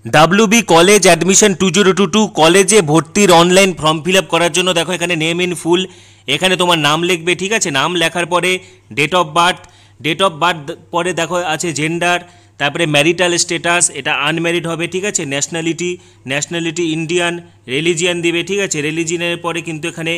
WB college admission 2022 কলেজে ভর্তির online form fill up করার জন্য দেখো এখানে নেম ইন ফুল, এখানে তোমার নাম লিখবে, ঠিক আছে। নাম লেখার পরে ডেট অফ বার্থ পরে দেখো আছে জেন্ডার, তারপরে ম্যারিটাল স্ট্যাটাস, এটা আনম্যারিড হবে, ঠিক আছে। ন্যাশনালিটি ইন্ডিয়ান, রিলিজিয়ান দিবে, ঠিক আছে। রিলিজিয়ানের পরে কিন্তু এখানে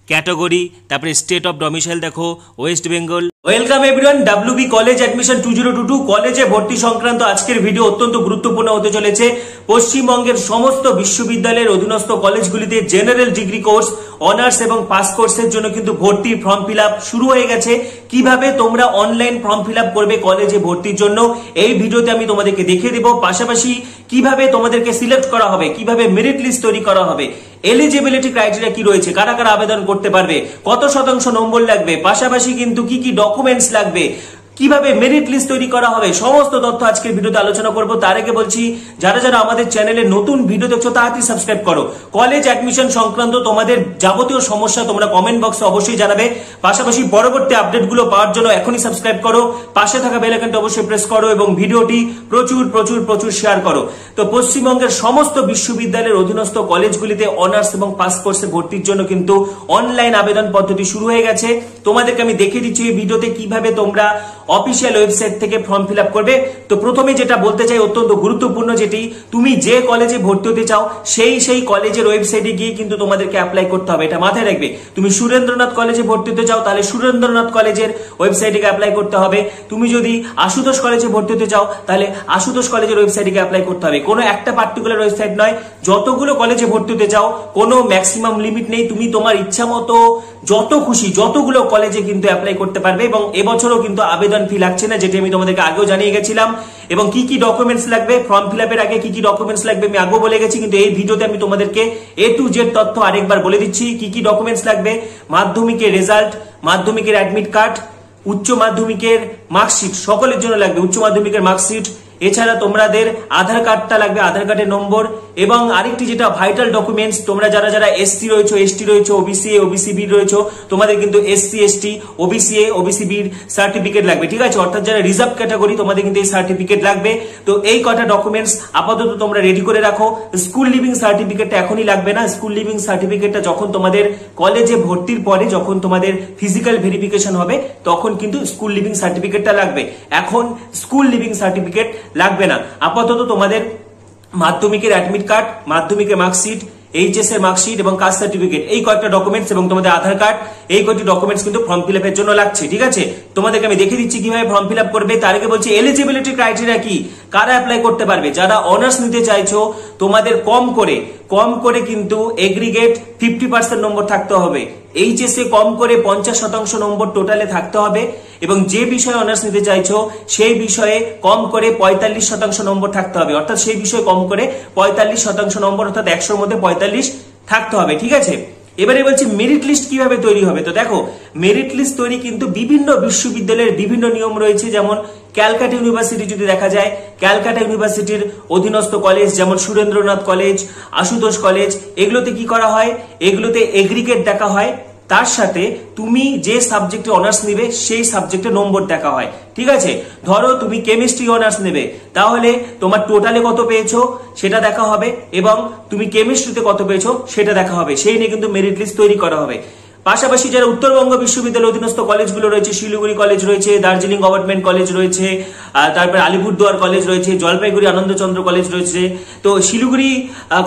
ক্যাটাগরি, তারপরে স্টেট অফ ডমিসাইল দেখো West Bengal. Welcome everyone, WB college admission 2022 কলেজে ভর্তি সংক্রান্ত আজকের ভিডিও অত্যন্ত গুরুত্বপূর্ণ হতে চলেছে। পশ্চিমবঙ্গের সমস্ত বিশ্ববিদ্যালয়ের অধীনস্থ কলেজগুলিতে জেনারেল ডিগ্রি কোর্স, অনার্স এবং পাস কোর্সের জন্য কিন্তু ভর্তির ফর্ম ফিল আপ শুরু হয়ে গেছে। কিভাবে তোমরা অনলাইন ফর্ম ফিল আপ করবে কলেজে ভর্তির জন্য এই ভিডিওতে আমি তোমাদেরকে দেখিয়ে দেব। পাশাপাশি কিভাবে তোমাদেরকে সিলেক্ট করা হবে, কিভাবে মেরিট লিস্ট তৈরি করা হবে, এলিজিবিলিটি ক্রাইটেরিয়া কি রয়েছে, কারা কারা আবেদন করতে পারবে, কত শতাংশ নম্বর লাগবে, পাশাপাশি কিন্তু কি কি ডকুমেন্টস লাগবে, কিভাবে মেরিট লিস্ট তৈরি করা হবে, সমস্ত তথ্য আজকের ভিডিওতে আলোচনা করব। তার আগে বলছি, যারা যারা আমাদের চ্যানেলে নতুন ভিডিও দেখছো তাড়াতাড়ি সাবস্ক্রাইব করো। কলেজ অ্যাডমিশন সংক্রান্ত তোমাদের যাবতীয় সমস্যা তোমরা কমেন্ট বক্সে অবশ্যই জানাবে। পাশাপাশি পরবর্তী আপডেটগুলো পাওয়ার জন্য এখনই সাবস্ক্রাইব করো, পাশে থাকা বেল আইকনটা অবশ্যই প্রেস করো এবং ভিডিওটি প্রচুর প্রচুর প্রচুর শেয়ার করো। তো পশ্চিমবঙ্গের সমস্ত বিশ্ববিদ্যালয়ের অধীনস্থ কলেজগুলিতে অনার্স এবং পাস কোর্সে ভর্তির জন্য কিন্তু অনলাইন আবেদন পদ্ধতি শুরু হয়ে গেছে। তোমাদেরকে আমি দেখিয়ে দিচ্ছি এই ভিডিওতে কিভাবে তোমরা অফিসিয়াল ওয়েবসাইট থেকে ফর্ম ফিল আপ করবে। তো প্রথমে যেটা বলতে চাই অত্যন্ত গুরুত্বপূর্ণ, যেটি তুমি যে কলেজে ভর্তি হতে চাও সেই কলেজের ওয়েবসাইটে গিয়ে কিন্তু তোমাদেরকে অ্যাপ্লাই করতে হবে, এটা মাথায় রাখবে। তুমি সুরেন্দ্রনাথ কলেজে ভর্তি হতে চাও তাহলে সুরেন্দ্রনাথ কলেজের ওয়েবসাইটে অ্যাপ্লাই করতে হবে। তুমি যদি আশুতোষ কলেজে ভর্তি হতে চাও তাহলে আশুতোষ কলেজের ওয়েবসাইটে অ্যাপ্লাই করতে হবে। কোনো একটা পার্টিকুলার ওয়েবসাইট নয়, যতগুলো কলেজে ভর্তি হতে চাও কোনো ম্যাক্সিমাম লিমিট নেই। তুমি তোমার ইচ্ছা মতো যত খুশি যতগুলো কলেজে কিন্তু অ্যাপ্লাই করতে পারবে। এবং এবছরও কিন্তু আবেদন ফি লাগছে না, যেটি আমি তোমাদেরকে আগেও জানিয়ে গেছিলাম। এবং কি কি ডকুমেন্টস লাগবে, ফর্ম ফিল আপের আগে কি কি ডকুমেন্টস লাগবে আমি আগেও বলে গেছি, কিন্তু এই ভিডিওতে আমি তোমাদেরকে A to Z তথ্য আরেকবার বলে দিচ্ছি। কি কি ডকুমেন্টস লাগবে: মাধ্যমিকের রেজাল্ট, মাধ্যমিকের অ্যাডমিট কার্ড, উচ্চ মাধ্যমিকের মার্কশিট, সকলের জন্য লাগবে উচ্চ মাধ্যমিকের মার্কশিট। এছাড়া তোমাদের আধার কার্ডটা লাগবে, আধার কার্ডের নম্বর। এবং আরেকটি যেটা ভাইটাল ডকুমেন্টস, তোমরা যারা যারা এসসি রয়েছে, এসটি রয়েছে, ওবিসি এ, ওবিসি বি রয়েছে, তোমাদের কিন্তু SC ST OBC A, OBC বির সার্টিফিকেট লাগবে, ঠিক আছে। অর্থাৎ যারা রিজার্ভ ক্যাটাগরি তোমাদের কিন্তু এই সার্টিফিকেট লাগবে। তো এই কটা ডকুমেন্টস আপাতত তোমরা রেডি করে রাখো। স্কুল লিভিং সার্টিফিকেটটা এখনই লাগবে না, স্কুল লিভিং সার্টিফিকেটটা যখন তোমাদের কলেজে ভর্তির পরে যখন তোমাদের ফিজিক্যাল ভেরিফিকেশন হবে তখন কিন্তু স্কুল লিভিং সার্টিফিকেটটা লাগবে। এখন স্কুল লিভিং সার্টিফিকেট লাগবে না। আপাতত তোমাদের মাধ্যমিকের অ্যাডমিট কার্ড, মাধ্যমিকের মার্কশিট, এইচএস এর মার্কশিট এবং কাস্ট সার্টিফিকেট, এই কয়েকটা ডকুমেন্টস এবং তোমাদের আধার কার্ড, এই কয়েকটি ডকুমেন্টস কিন্তু ফর্ম ফিল আপের জন্য লাগছে, ঠিক আছে। তোমাদেরকে আমি দেখিয়ে দিচ্ছি কিভাবে ফর্ম ফিল আপ করবে। তার আগে বলছি এলিজিবিলিটি ক্রাইটেরিয়া কি, কারা অ্যাপ্লাই করতে পারবে। যারা অনার্স নিতে চাইছো তোমাদের কম করে কিন্তু এগ্রিগেট 50% নম্বর থাকতে হবে। এইচএস এ কম করে 50% নম্বর টোটালে থাকতে হবে। এবং যে বিষয়ে অনার্স নিতে চাইছো সেই বিষয়ে কম করে 45% নম্বর থাকতে হবে। অর্থাৎ সেই বিষয়ে কম করে 45% নম্বর, অর্থাৎ 100-র মধ্যে 45 থাকতে হবে, ঠিক আছে। এবারে বলছি মেরিট লিস্ট কিভাবে তৈরি হবে। তো দেখো, মেরিট লিস্ট তৈরি কিন্তু বিভিন্ন বিশ্ববিদ্যালয়ের বিভিন্ন নিয়ম রয়েছে। যেমন ক্যালকাটা ইউনিভার্সিটি যদি দেখা যায়, ক্যালকাটা ইউনিভার্সিটির অধীনস্থ কলেজ যেমন সুরেন্দ্রনাথ কলেজ, আশুতোষ কলেজ, এগুলোতে কি করা হয়, এগুলোতে এগ্রিগেট দেখা হয়, তার সাথে তুমি যে সাবজেক্টে অনার্স নেবে সেই সাবজেক্টে নম্বর দেখা হয়, ঠিক আছে। ধরো তুমি কেমিস্ট্রি অনার্স নেবে, তাহলে তোমার টোটালে কত পেয়েছো সেটা দেখা হবে এবং তুমি কেমিস্ট্রিতে কত পেয়েছো সেটা দেখা হবে। সেই নিয়ে কিন্তু মেরিট লিস্ট তৈরি করা হবে। পাশাপাশি যারা উত্তরবঙ্গ বিশ্ববিদ্যালয়ের অধীনস্থ কলেজগুলো রয়েছে, শিলিগুড়ি কলেজ রয়েছে, দার্জিলিং গভর্নমেন্ট কলেজ রয়েছে, তারপরে আলিপুরদুয়ার কলেজ রয়েছে, জলপাইগুড়ি আনন্দচন্দ্র কলেজ রয়েছে। তো শিলিগুড়ি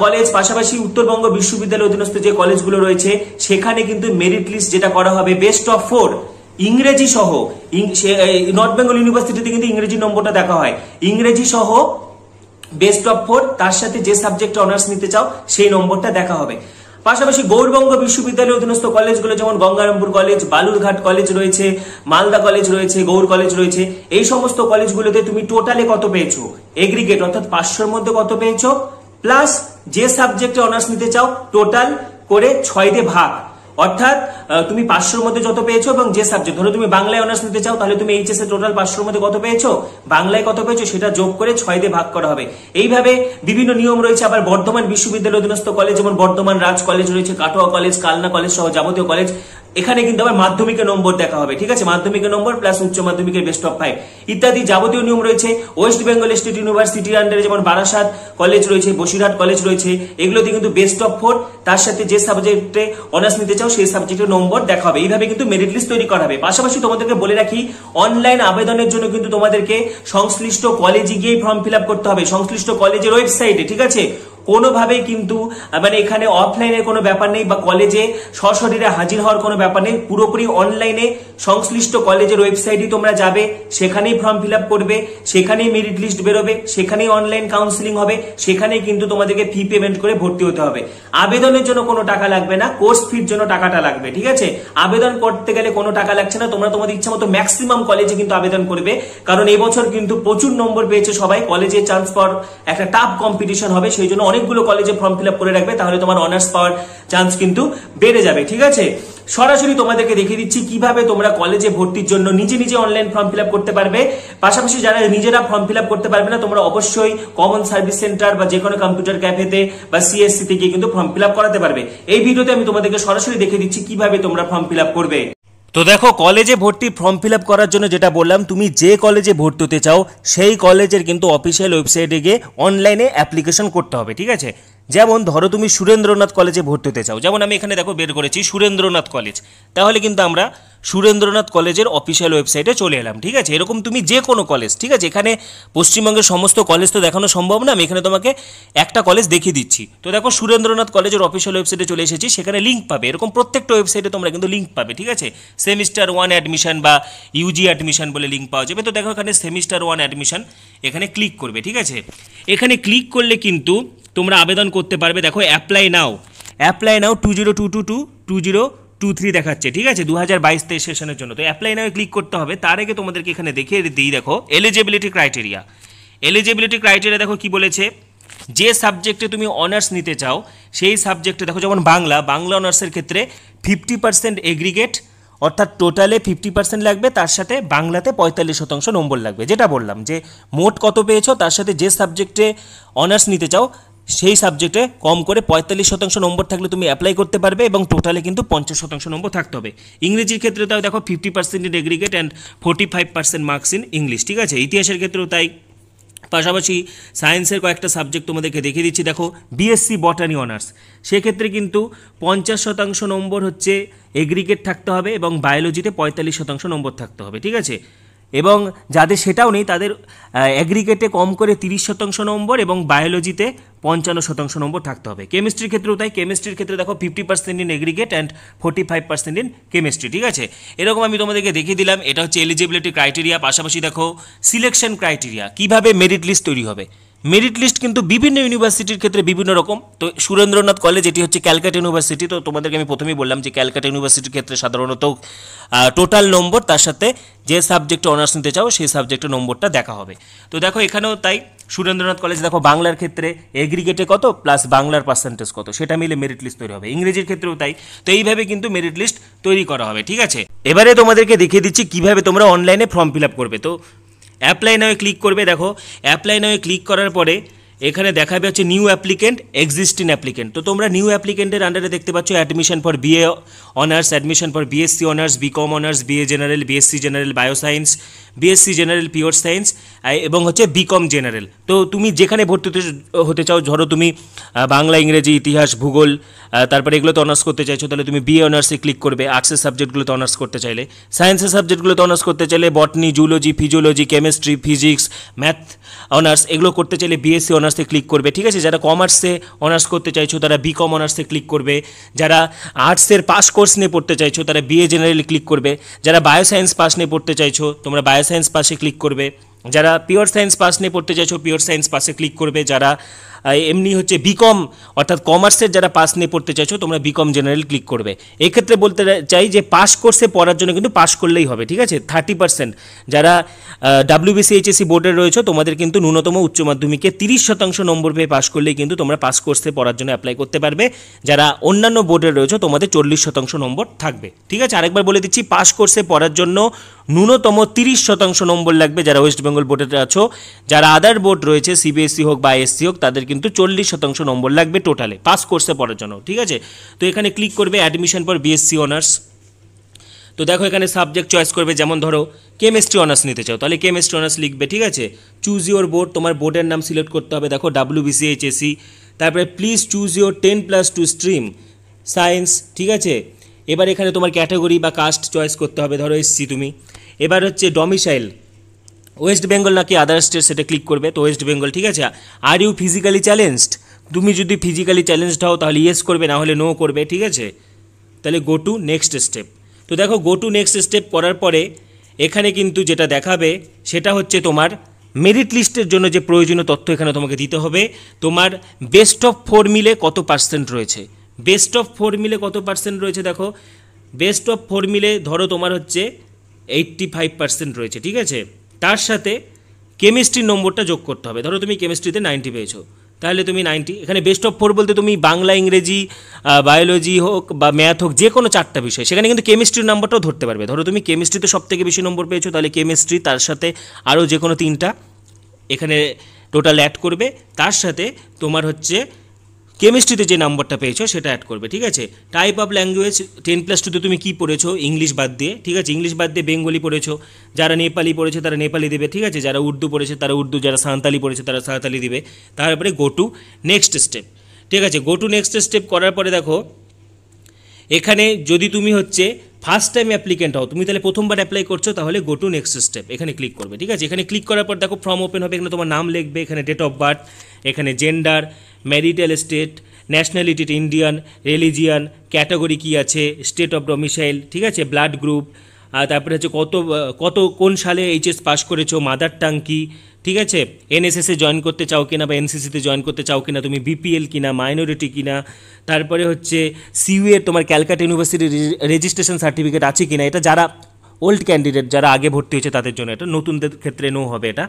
কলেজ পাশাপাশি উত্তরবঙ্গ বিশ্ববিদ্যালয়ের অধীনস্থ যে কলেজগুলো রয়েছে সেখানে কিন্তু মেরিট লিস্ট যেটা করা হবে বেস্ট অফ 4 ইংরেজি সহ, নর্থ বেঙ্গল ইউনিভার্সিটিতে কিন্তু ইংরেজি নম্বরটা দেখা হয়, ইংরেজি সহ বেস্ট অফ 4, তার সাথে যে সাবজেক্টে অনার্স নিতে চাও সেই নম্বরটা দেখা হবে। পাশাপাশি গৌরবঙ্গ বিশ্ববিদ্যালয়ের অধীনস্থ কলেজগুলো যেমন গঙ্গারামপুর কলেজ, বালুরঘাট কলেজ রয়েছে, মালদা কলেজ রয়েছে, গৌড় কলেজ রয়েছে, এই সমস্ত কলেজগুলোতে তুমি টোটালে কত পেয়েছো এগ্রিগেট, অর্থাৎ 500-র মধ্যে কত পেয়েছো প্লাস যে সাবজেক্টে অনার্স নিতে চাও টোটাল করে 6 দিয়ে ভাগ, অর্থাৎ তুমি 500-র মধ্যে যত পেয়েছো এবং যে সাবজেক্ট, ধরো তুমি বাংলায় অনার্স নিতে চাও, তাহলে তুমি এইচএস এ টোটাল 500-র মধ্যে কত পেয়েছো, বাংলায় কত পেয়েছো সেটা যোগ করে 6 দিয়ে ভাগ করা হবে। এইভাবে বিভিন্ন নিয়ম রয়েছে। আবার বর্ধমান বিশ্ববিদ্যালয় অধীনস্থ কলেজ যেমন বর্ধমান রাজ কলেজ রয়েছে, কাটোয়া কলেজ, কালনা কলেজ সহ যাবতীয় কলেজ, এখানে কিন্তু আবার মাধ্যমিকের নম্বর দেখা হবে, ঠিক আছে, মাধ্যমিকের নম্বর প্লাস উচ্চ মাধ্যমিকের বেস্ট অফ 5 ইত্যাদি যাবতীয় নিয়ম রয়েছে। ওয়েস্ট বেঙ্গল স্টেট ইউনিভার্সিটির আন্ডারে যেমন বারাসাত কলেজ রয়েছে, বসিরহাট কলেজ রয়েছে, এগুলোতে কিন্তু বেস্ট অফ 4 তার সাথে যে সাবজেক্টে অনার্স নিতে চাও সেই সাবজেক্টের নম্বর দেখা হবে। এইভাবে কিন্তু মেরিট লিস্ট তৈরি করা হবে। পাশাপাশি তোমাদেরকে বলে রাখি, অনলাইন আবেদনের জন্য কিন্তু তোমাদেরকে সংশ্লিষ্ট কলেজে গিয়ে ফর্ম ফিল আপ করতে হবে, সংশ্লিষ্ট কলেজের ওয়েবসাইটে, ঠিক আছে। কোনোভাবেই কিন্তু মানে এখানে অফলাইনের কোনো ব্যাপার নেই বা কলেজে সশরীরে হাজির হওয়ার কোনো ব্যাপার নেই, পুরোপুরি অনলাইনে সংশ্লিষ্ট কলেজের ওয়েবসাইটে তোমরা যাবে, সেখানেই ফর্ম ফিল আপ করবে, সেখানেই মেরিট লিস্ট বেরোবে, সেখানেই অনলাইন কাউন্সিলিং হবে, সেখানেই কিন্তু তোমাদেরকে ফি পেমেন্ট করে ভর্তি হতে হবে। আবেদনের জন্য কোনো টাকা লাগবে না, কোর্স ফির জন্য টাকাটা লাগবে, ঠিক আছে। আবেদন করতে গেলে কোনো টাকা লাগছে না, তোমরা তোমাদের ইচ্ছা মতো ম্যাক্সিমাম কলেজে কিন্তু আবেদন করবে, কারণ এবছর কিন্তু প্রচুর নম্বর পেয়েছে সবাই, কলেজে চান্স পাওয়ার একটা টাফ কম্পিটিশন হবে, সেই জন্য অনেকগুলো কলেজে ফর্ম ফিল আপ করে রাখবে, তাহলে তোমার অনার্স পাওয়ার চান্স কিন্তু বেড়ে যাবে, ঠিক আছে। সরাসরি তোমাদেরকে দেখিয়ে দিচ্ছি কিভাবে তোমরা কলেজে ভর্তির জন্য নিজে নিজে অনলাইন ফর্ম ফিল আপ করতে পারবে। পাশাপাশি যারা নিজেরা ফর্ম ফিল আপ করতে পারবে না, তোমরা অবশ্যই কমন সার্ভিস সেন্টার বা যে কোনো কম্পিউটার ক্যাফেতে বা সিএসসি তে গিয়ে কিন্তু ফর্ম ফিল আপ করাতে পারবে। এই ভিডিওতে আমি তোমাদেরকে সরাসরি দেখিয়ে দিচ্ছি কিভাবে তোমরা ফর্ম ফিল আপ করবে। তো দেখো, কলেজে ভর্তি ফর্ম ফিল আপ করার জন্য যেটা বললাম, তুমি যে কলেজে ভর্তি হতে চাও সেই কলেজের কিন্তু অফিসিয়াল ওয়েবসাইটে গিয়ে অনলাইনে অ্যাপ্লিকেশন করতে হবে, ঠিক আছে। যেমন ধরো তুমি সুরেন্দ্রনাথ কলেজে ভর্তি হতে চাও, যেমন আমি এখানে দেখো বের করেছি সুরেন্দ্রনাথ কলেজ, তাহলে কিন্তু আমরা সুরেন্দ্রনাথ কলেজের অফিসিয়াল ওয়েবসাইটে চলে এলাম, ঠিক আছে। এরকম তুমি যে কোনো কলেজ, ঠিক আছে, এখানে পশ্চিমবঙ্গের সমস্ত কলেজ তো দেখানো সম্ভব না, আমি এখানে তোমাকে একটা কলেজ দেখিয়ে দিচ্ছি। তো দেখো, সুরেন্দ্রনাথ কলেজের অফিসিয়াল ওয়েবসাইটে চলে এসেছি, সেখানে লিঙ্ক পাবে, এরকম প্রত্যেকটা ওয়েবসাইটে তোমরা কিন্তু লিঙ্ক পাবে, ঠিক আছে। সেমিস্টার 1 অ্যাডমিশন বা ইউজি অ্যাডমিশন বলে লিঙ্ক পাওয়া যাবে। তো দেখো এখানে সেমিস্টার 1 অ্যাডমিশন, এখানে ক্লিক করবে, ঠিক আছে। এখানে ক্লিক করলে কিন্তু তোমরা আবেদন করতে পারবে। দেখো অ্যাপ্লাই নাও 2022-2023 দেখাচ্ছে, ঠিক আছে, 2022-23 সেশনের জন্য। তো অ্যাপ্লাই নাও ক্লিক করতে হবে। তার আগে তোমাদেরকে এখানে দেখিয়ে দিই, দেখো এলিজিবিলিটি ক্রাইটেরিয়া। এলিজিবিলিটি ক্রাইটেরিয়া দেখো কি বলেছে, যে সাবজেক্টে তুমি অনার্স নিতে চাও সেই সাবজেক্টে দেখো, যেমন বাংলা অনার্সের ক্ষেত্রে 50% এগ্রিগেট, অর্থাৎ টোটালে 50% লাগবে, তার সাথে বাংলাতে 45% নম্বর লাগবে। যেটা বললাম যে মোট কত পেয়েছো তার সাথে যে সাবজেক্টে অনার্স নিতে চাও সেই সাবজেক্টে কম করে 45% নম্বর থাকলে তুমি অ্যাপ্লাই করতে পারবে, এবং টোটালে কিন্তু 50% নম্বর থাকতে হবে। ইংরেজির ক্ষেত্রে তাও দেখো 50% in aggregate and 45% marks in English, ঠিক আছে। ইতিহাসের ক্ষেত্রেও তাই। পাশাপাশি সায়েন্সের কয়েকটা সাবজেক্ট তোমাদেরকে দেখিয়ে দিচ্ছি। দেখো বিএসসি বটানি অনার্স, সেক্ষেত্রে কিন্তু 50% নম্বর হচ্ছে এগ্রিগেট থাকতে হবে এবং বায়োলজিতে 45% নম্বর থাকতে হবে, ঠিক আছে। এবং যাদের সেটাও নেই তাদের এগ্রিগেটে কম করে 30% নম্বর এবং বায়োলজিতে 55% নম্বর থাকতে হবে। কেমিস্ট্রির ক্ষেত্রেও তাই। কেমিস্ট্রির ক্ষেত্রে দেখো 50% in aggregate and 45% in chemistry, ঠিক আছে। এরকম আমি তোমাদেরকে দেখিয়ে দিলাম, এটা হচ্ছে এলিজিবিলিটি ক্রাইটেরিয়া। পাশাপাশি দেখো সিলেকশন ক্রাইটেরিয়া, কিভাবে মেরিট লিস্ট তৈরি হবে। মেরিট লিস্ট কিন্তু বিভিন্ন ইউনিভার্সিটির ক্ষেত্রে বিভিন্ন রকম। তো সুরেন্দ্রনাথ কলেজ, এটি হচ্ছে ক্যালকাটা ইউনিভার্সিটি। তো তোমাদেরকে আমি প্রথমেই বললাম যে ক্যালকাটা ইউনিভার্সিটির ক্ষেত্রে সাধারণত টোটাল নম্বর তার সাথে যে সাবজেক্টে অনার্স নিতে চাও সেই সাবজেক্টের নম্বরটা দেখা হবে। তো দেখো এখানেও তাই, সুরেন্দ্রনাথ কলেজ দেখো বাংলার ক্ষেত্রে এগ্রিগেটে কত প্লাস বাংলার পার্সেন্টেজ কত সেটা মিলে মেরিট লিস্ট তৈরি হবে। ইংরেজির ক্ষেত্রেও তাই। তো এইভাবে কিন্তু মেরিট লিস্ট তৈরি করা হবে, ঠিক আছে। এবারে তোমাদেরকে দেখিয়ে দিচ্ছি কিভাবে তোমরা অনলাইনে ফর্ম ফিল আপ করবে। তো অ্যাপ্লাই নাও ক্লিক করবে। দেখো অ্যাপ্লাই নাও ক্লিক করার পরে এখানে দেখাবে হচ্ছে নিউ অ্যাপ্লিকেন্ট, এক্সিস্টিং অ্যাপ্লিকেন্ট। তো তোমরা নিউ অ্যাপ্লিকেন্টের আন্ডারে দেখতে পাচ্ছ admission for BA honours, admission for BSc honours, BCom honours, BA general, BSc general bioscience, BSc general pure science এবং হচ্ছে বিকম জেনারেল। তো তুমি যেখানে ভর্তি হতে চাও, ধরো তুমি বাংলা, ইংরেজি, ইতিহাস, ভূগোল, তারপরে এগুলোতে অনার্স করতে চাইছো, তাহলে তুমি বিএ অনার্সে ক্লিক করবে। আর্টসের সাবজেক্টগুলোতে অনার্স করতে চাইলে, সায়েন্সের সাবজেক্টগুলোতে অনার্স করতে চাইলে botany, zoology, physiology, chemistry, physics, math honours, এগুলো করতে চাইলে বিএসসি অনার্সে ক্লিক করবে, ঠিক আছে। যারা কমার্সে অনার্স করতে চাইছো তারা বিকম অনার্সে ক্লিক করবে। যারা আর্টসের পাস কোর্স নিয়ে পড়তে চাইছো তারা বিএ জেনারেলে ক্লিক করবে। যারা বায়োসায়েন্স পাস নিয়ে পড়তে চাইছো তোমরা বায়োসায়েন্স পাসে ক্লিক করবে। যারা পিওর সায়েন্স পাস নিয়ে পড়তে চাইছো পিওর সায়েন্স পাসে ক্লিক করবে। যারা এমনি হচ্ছে বিকম অর্থাৎ কমার্সের যারা পাস নিয়ে পড়তে চাইছো তোমরা বিকম জেনারেল ক্লিক করবে। এক্ষেত্রে বলতে চাই যে পাস কোর্সে পড়ার জন্য কিন্তু পাস করলেই হবে, ঠিক আছে। 30% যারা WBCHSC বোর্ডে রয়েছে তোমাদের কিন্তু ন্যূনতম উচ্চ মাধ্যমিকে 30% নম্বর পেয়ে পাস করলেই কিন্তু তোমরা পাস কোর্সে পড়ার জন্য অ্যাপ্লাই করতে পারবে। যারা অন্যান্য বোর্ডে রয়েছে তোমাদের 40% নম্বর থাকবে, ঠিক আছে। আরেকবার বলে দিচ্ছি, পাস কোর্সে পড়ার জন্য ন্যূনতম 30% নম্বর লাগবে যারা ওয়েস্ট বেঙ্গল বোর্ডে আছো। যারা আদার বোর্ড রয়েছে CBSE হোক বা ISC হোক তাদের কিন্তু 40% নম্বর লাগবে টোটালে পাস কোর্সে পড়ার জন্য, ঠিক আছে। তো এখানে ক্লিক করবে অ্যাডমিশন ফর BSc অনার্স। তো দেখো এখানে সাবজেক্ট চয়েস করবে, যেমন ধরো কেমিস্ট্রি অনার্স নিতে চাও তাহলে কেমিস্ট্রি অনার্স লিখবে, ঠিক আছে। চুজ ইউর বোর্ড, তোমার বোর্ডের নাম সিলেক্ট করতে হবে, দেখো WBCHSC। তারপরে please choose your 10+2 stream science, ঠিক আছে। এবার এখানে তোমার ক্যাটাগরি বা কাস্ট চয়েস করতে হবে, ধরো SC তুমি। এবার হচ্ছে ডমিসাইল ওয়েস্ট বেঙ্গল নাকি আদার স্টেট সেটা ক্লিক করবে, তো ওয়েস্ট বেঙ্গল, ঠিক আছে। আর ইউ ফিজিক্যালি চ্যালেঞ্জড, তুমি যদি ফিজিক্যালি চ্যালেঞ্জড হও তাহলে ইয়েস করবে, না হলে নো করবে, ঠিক আছে। তাহলে গো টু নেক্সট স্টেপ। তো দেখো গো টু নেক্সট স্টেপ করার পরে এখানে কিন্তু যেটা দেখাবে সেটা হচ্ছে তোমার মেরিট লিস্টের জন্য যে প্রয়োজনীয় তথ্য এখানে তোমাকে দিতে হবে। তোমার বেস্ট অফ 4 মিলে কত পার্সেন্ট রয়েছে, বেস্ট অফ 4 মিলে কত পার্সেন্ট রয়েছে, দেখো বেস্ট অফ 4 মিলে ধরো তোমার হচ্ছে 85% রয়েছে, ঠিক আছে। তার সাথে কেমিস্ট্রির নম্বরটা যোগ করতে হবে, ধরো তুমি কেমিস্ট্রিতে 90 পেয়েছো তাহলে তুমি 90, এখানে বেস্ট অফ 4 বলতে তুমি বাংলা, ইংরেজি, বায়োলজি হোক বা ম্যাথ হোক, যে কোনো 4টা বিষয়, সেখানে কিন্তু কেমিস্ট্রির নাম্বারটাও ধরতে পারবে। ধরো তুমি কেমিস্ট্রিতে সবথেকে বেশি নম্বর পেয়েছো তাহলে কেমিস্ট্রি, তার সাথে আরও যে কোনো 3টা এখানে টোটাল অ্যাড করবে, তার সাথে তোমার হচ্ছে কেমিস্ট্রিতে যে নাম্বারটা পেয়েছো সেটা অ্যাড করবে, ঠিক আছে। টাইপ অফ ল্যাঙ্গুয়েজ 10+2তে তুমি কী পড়েছো, ইংলিশ বাদ দিয়ে, ঠিক আছে। ইংলিশ বাদ দিয়ে বেঙ্গলি পড়েছো, যারা নেপালি পড়েছে তারা নেপালি দেবে, ঠিক আছে। যারা উর্দু পড়েছে তারা উর্দু, যারা সাঁওতালি পড়েছে তারা সাঁওতালি দিবে। তারপরে গো টু নেক্সট স্টেপ, ঠিক আছে। গো টু নেক্সট স্টেপ করার পরে দেখো এখানে যদি তুমি হচ্ছে ফার্স্ট টাইম অ্যাপ্লিকেন্ট হও, তুমি তাহলে প্রথমবার অ্যাপ্লাই করছো, তাহলে গো টু নেক্সট স্টেপ এখানে ক্লিক করবে, ঠিক আছে। এখানে ক্লিক করার পর দেখো ফর্ম ওপেন হবে, এখানে তোমার নাম লিখবে, এখানে ডেট অফ বার্থ, এখানে gender, marital state, nationality Indian, religion, category কী আছে, স্টেট অফ ডমিসাইল, ঠিক আছে, ব্লাড গ্রুপ, তারপরে হচ্ছে কত কোন সালে HS পাস করেছো, মাদার টাং কী, ঠিক আছে। NSS-এ জয়েন করতে চাও কিনা বা NCC-তে জয়েন করতে চাও কিনা, তুমি BPL কিনা, মাইনরিটি কিনা, তারপরে হচ্ছে CU এর তোমার ক্যালকাটা ইউনিভার্সিটির রেজিস্ট্রেশন সার্টিফিকেট আছে কিনা। এটা যারা ওল্ড ক্যান্ডিডেট যারা আগে ভর্তি হয়েছে তাদের জন্য, এটা নতুনদের ক্ষেত্রে নো হবে এটা,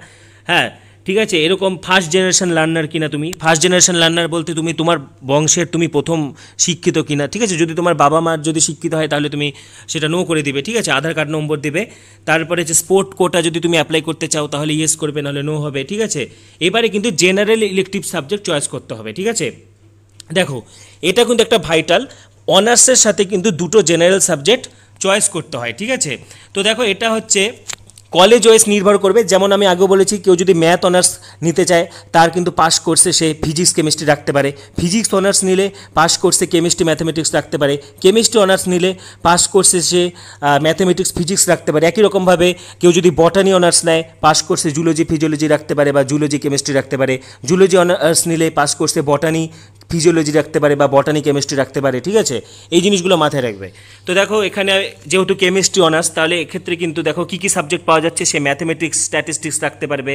হ্যাঁ, ঠিক আছে। এরকম ফার্স্ট জেনারেশন লার্নার কিনা, তুমি ফার্স্ট জেনারেশন লার্নার বলতে তুমি তোমার বংশের তুমি প্রথম শিক্ষিত কিনা, ঠিক আছে। যদি তোমার বাবা মার যদি শিক্ষিত হয় তাহলে তুমি সেটা নো করে দিবে, ঠিক আছে। আধার কার্ড নম্বর দেবে। তারপরে হচ্ছে স্পোর্ট কোটা যদি তুমি অ্যাপ্লাই করতে চাও তাহলে ইয়েস করবে, নাহলে নো হবে, ঠিক আছে। এবারে কিন্তু জেনারেল ইলেকটিভ সাবজেক্ট চয়েস করতে হবে, ঠিক আছে। দেখো এটা কিন্তু একটা ভাইটাল, অনার্সের সাথে কিন্তু দুটো জেনারেল সাবজেক্ট চয়েস করতে হয়, ঠিক আছে। তো দেখো এটা হচ্ছে কলেজ ওয়াইজ নির্ভর করবে, যেমন আমি আগে বলেছি কেউ যদি ম্যাথ অনার্স নিতে চায় তার কিন্তু পাস কোর্সে সে ফিজিক্স কেমিস্ট্রি রাখতে পারে, ফিজিক্স অনার্স নিলে পাস কোর্সে কেমিস্ট্রি ম্যাথমেটিক্স রাখতে পারে, কেমিস্ট্রি অনার্স নিলে পাস কোর্সে সে ম্যাথমেটিক্স ফিজিক্স রাখতে পারে। একই রকমভাবে কেউ যদি বটানি অনার্স নেয় পাস কোর্সে জুলজি ফিজিওলজি রাখতে পারে বা জুলজি কেমিস্ট্রি রাখতে পারে, জুলজি অনার্স নিলে পাস কোর্সে বটানি ফিজিওলজি রাখতে পারে বা বটানি কেমিস্ট্রি রাখতে পারে, ঠিক আছে। এই জিনিসগুলো মাথায় রাখবে। তো দেখো এখানে যেহেতু কেমিস্ট্রি অনার্স তাহলে এক্ষেত্রে কিন্তু দেখো কী কী সাবজেক্ট পাওয়া যাচ্ছে, সে ম্যাথমেটিক্স স্ট্যাটিস্টিক্স রাখতে পারবে,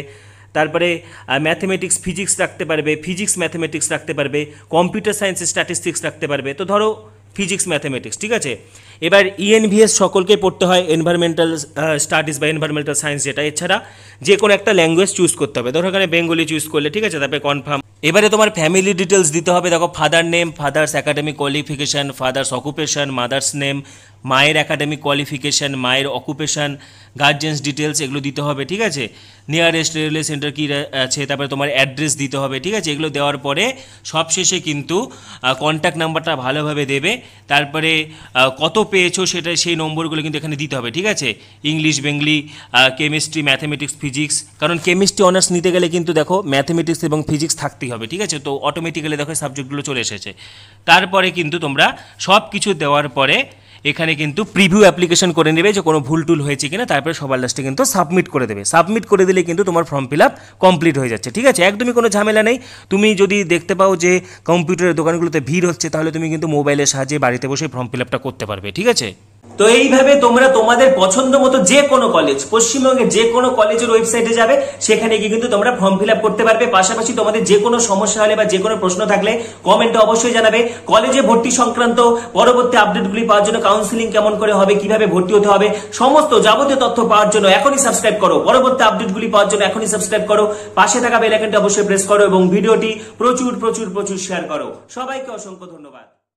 তারপরে ম্যাথমেটিক্স ফিজিক্স রাখতে পারবে, ফিজিক্স ম্যাথমেটিক্স রাখতে পারবে, কম্পিউটার সায়েন্স স্ট্যাটিস্টিক্স রাখতে পারবে। তো ধরো ফিজিক্স ম্যাথমেটিক্স, ঠিক আছে। এবার ENVS সকলকে পড়তে হয়, এনভায়রনমেন্টাল স্টাডিজ বা এনভায়রনমেন্টাল সায়েন্স যেটা, এছাড়া যে কোনো একটা ল্যাঙ্গুয়েজ চুজ করতে হবে, ধরো এখানে বেঙ্গলি চুজ করলে, ঠিক আছে। তারপরে কনফার্ম। এবারে তোমার ফ্যামিলি ডিটেলস দিতে হবে, দেখো father name, father's academic qualification, father's occupation, mother's name, মায়ের অ্যাকাডেমিক কোয়ালিফিকেশান, মায়ের অকুপেশান, গার্জেন্স ডিটেলস এগুলো দিতে হবে, ঠিক আছে। নিয়ারেস্ট রেলওয়ে সেন্টার কী আছে, তারপরে তোমার অ্যাড্রেস দিতে হবে, ঠিক আছে। এগুলো দেওয়ার পরে সবশেষে কিন্তু কন্ট্যাক্ট নাম্বারটা ভালোভাবে দেবে, তারপরে কত পেয়েছো সেটা সেই নম্বরগুলো কিন্তু এখানে দিতে হবে, ঠিক আছে। English, Bengali, chemistry, mathematics, physics, কারণ কেমিস্ট্রি অনার্স নিতে গেলে কিন্তু দেখো ম্যাথমেটিক্স এবং ফিজিক্স থাকতেই হবে, ঠিক আছে। তো অটোমেটিক্যালি দেখো সাবজেক্টগুলো চলে এসেছে। তারপরে কিন্তু তোমরা সব কিছু দেওয়ার পরে এখানে কিন্তু প্রিভিউ অ্যাপ্লিকেশন করে নেবে যে কোনো ভুল টুল হয়েছে কিনা, তারপরে সবার লাস্টে কিন্তু সাবমিট করে দেবে। সাবমিট করে দিলে কিন্তু তোমার ফর্ম ফিল আপ কমপ্লিট হয়ে যাচ্ছে, ঠিক আছে। একদমই কোনো ঝামেলা নেই। তুমি যদি দেখতে পাও যে কম্পিউটারের দোকানগুলোতে ভিড় হচ্ছে তাহলে তুমি কিন্তু মোবাইলের সাহায্যে বাড়িতে বসে ফর্ম ফিল আপটা করতে পারবে, ঠিক আছে। তো এইভাবে তোমরা তোমাদের পছন্দ মতো যে কোনো কলেজ, পশ্চিমবঙ্গের যে কোনো কলেজের ওয়েবসাইটে যাবে, সেখানে গিয়ে কিন্তু তোমরা ফর্ম ফিল আপ করতে পারবে। পাশাপাশি তোমাদের যে কোনো সমস্যা হলে বা যে কোনো প্রশ্ন থাকলে কমেন্টে অবশ্যই জানাবে। কলেজে ভর্তি সংক্রান্ত পরবর্তী আপডেটগুলি পাওয়ার জন্য, কাউন্সিলিং কেমন করে হবে, কিভাবে ভর্তি হতে হবে, সমস্ত যাবতীয় তথ্য পাওয়ার জন্য এখনই সাবস্ক্রাইব করো। পরবর্তী আপডেটগুলি পাওয়ার জন্য এখনই সাবস্ক্রাইব করো, পাশে থাকা বেল আইকনটি অবশ্যই প্রেস করো এবং ভিডিওটি প্রচুর প্রচুর প্রচুর শেয়ার করো। সবাইকে অসংখ্য ধন্যবাদ।